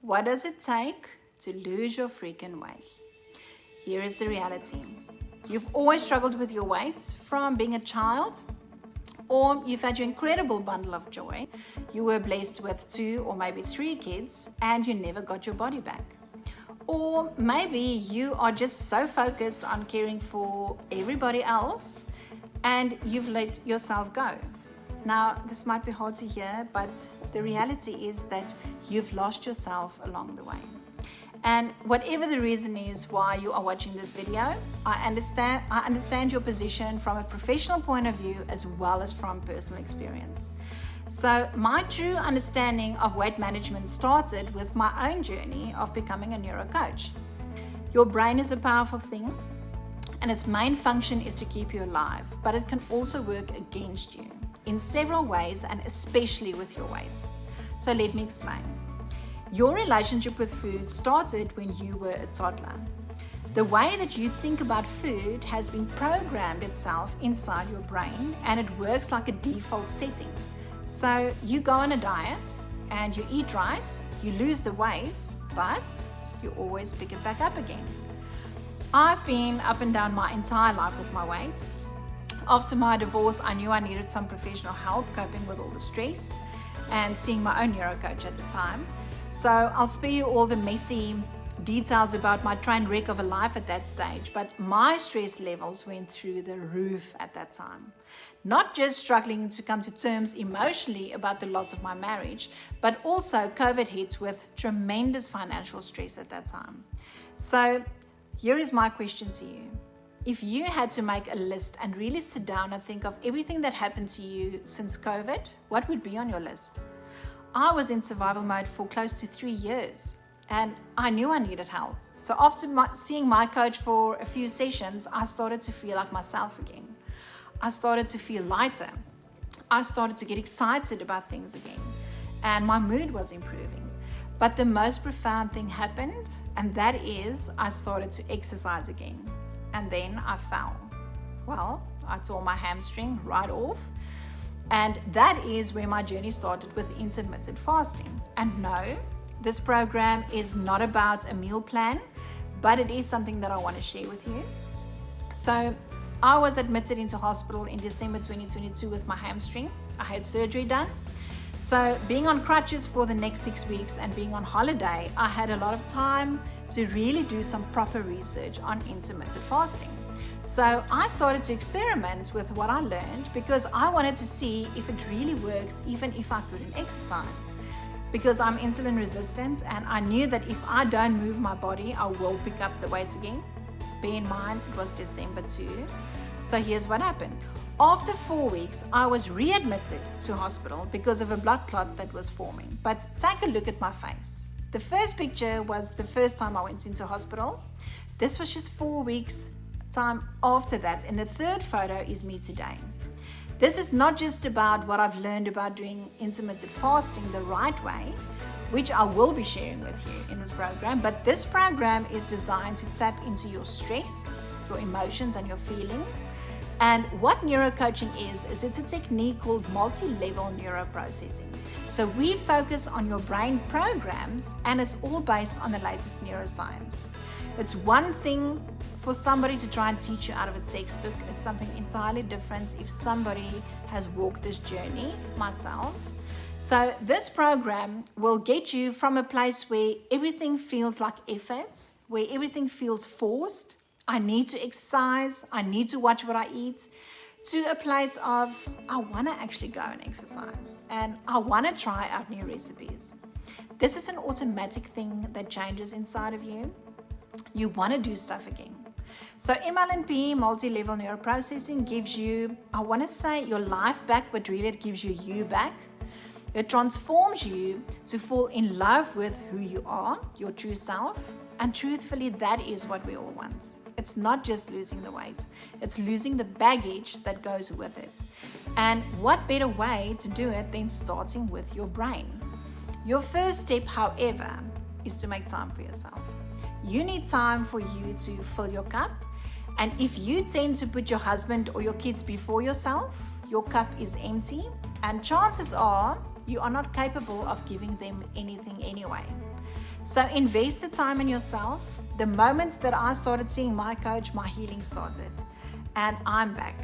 What does it take to lose your freaking weight? Here is the reality. You've always struggled with your weight from being a child, or you've had your incredible bundle of joy. You were blessed with 2 or maybe 3 kids and you never got your body back. Or maybe you are just so focused on caring for everybody else and you've let yourself go. Now, this might be hard to hear, but the reality is that you've lost yourself along the way. And whatever the reason is why you are watching this video, I understand your position from a professional point of view as well as from personal experience. So my true understanding of weight management started with my own journey of becoming a neuro coach. Your brain is a powerful thing and its main function is to keep you alive, but it can also work against you in several ways and especially with your weight. So let me explain. Your relationship with food started when you were a toddler. The way that you think about food has been programmed itself inside your brain and it works like a default setting. So you go on a diet and you eat right, you lose the weight, but you always pick it back up again. I've been up and down my entire life with my weight. After my divorce, I knew I needed some professional help coping with all the stress and seeing my own neuro coach at the time. So I'll spare you all the messy details about my train wreck of a life at that stage, but my stress levels went through the roof at that time. Not just struggling to come to terms emotionally about the loss of my marriage, but also COVID hit with tremendous financial stress at that time. So here is my question to you. If you had to make a list and really sit down and think of everything that happened to you since COVID, what would be on your list? I was in survival mode for close to 3 years and I knew I needed help. So after seeing my coach for a few sessions, I started to feel like myself again. I started to feel lighter. I started to get excited about things again and my mood was improving. But the most profound thing happened, and that is I started to exercise again. And then I fell. Well, I tore my hamstring right off. And that is where my journey started with intermittent fasting. And no, this program is not about a meal plan, but it is something that I want to share with you. So I was admitted into hospital in December 2022 with my hamstring. I had surgery done. So being on crutches for the next 6 weeks and being on holiday, I had a lot of time to really do some proper research on intermittent fasting. So I started to experiment with what I learned because I wanted to see if it really works even if I couldn't exercise. Because I'm insulin resistant and I knew that if I don't move my body, I will pick up the weight again. Bear in mind, it was December 2. So here's what happened. After 4 weeks, I was readmitted to hospital because of a blood clot that was forming. But take a look at my face. The first picture was the first time I went into hospital. This was just 4 weeks time after that, and the third photo is me today. This is not just about what I've learned about doing intermittent fasting the right way, which I will be sharing with you in this program, but this program is designed to tap into your stress, your emotions and your feelings. And what neurocoaching is it's a technique called multi-level neuroprocessing. So we focus on your brain programs and it's all based on the latest neuroscience. It's one thing for somebody to try and teach you out of a textbook. It's something entirely different if somebody has walked this journey, myself. So this program will get you from a place where everything feels like effort, where everything feels forced. I need to exercise, I need to watch what I eat, to a place of I want to actually go and exercise and I want to try out new recipes. This is an automatic thing that changes inside of you. You want to do stuff again. So MLNP, multi-level neuroprocessing, gives you, I want to say, your life back, but really it gives you you back. It transforms you to fall in love with who you are, your true self. And truthfully, that is what we all want. It's not just losing the weight, it's losing the baggage that goes with it. And what better way to do it than starting with your brain? Your first step, however, is to make time for yourself. You need time for you to fill your cup. And if you tend to put your husband or your kids before yourself, your cup is empty. And chances are you are not capable of giving them anything anyway. So invest the time in yourself. The moment that I started seeing my coach, my healing started, and I'm back.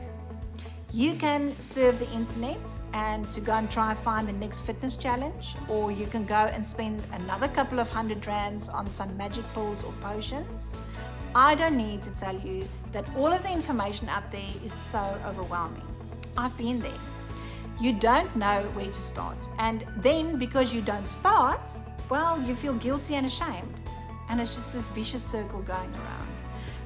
You can surf the internet and to go and try find the next fitness challenge, or you can go and spend another couple of $100 on some magic pills or potions. I don't need to tell you that all of the information out there is so overwhelming. I've been there. You don't know where to start, and then because you don't start, well, you feel guilty and ashamed, and it's just this vicious circle going around.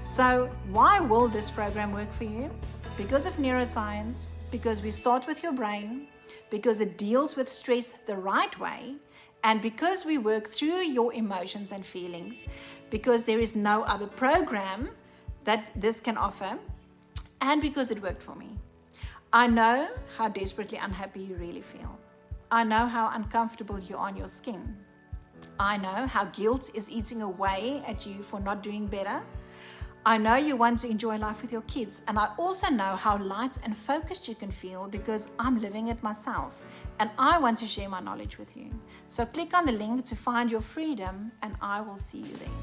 So why will this program work for you? Because of neuroscience, because we start with your brain, because it deals with stress the right way, and because we work through your emotions and feelings, because there is no other program that this can offer, and because it worked for me. I know how desperately unhappy you really feel. I know how uncomfortable you are in your skin. I know how guilt is eating away at you for not doing better. I know you want to enjoy life with your kids, and I also know how light and focused you can feel because I'm living it myself, and I want to share my knowledge with you. So click on the link to find your freedom, and I will see you there.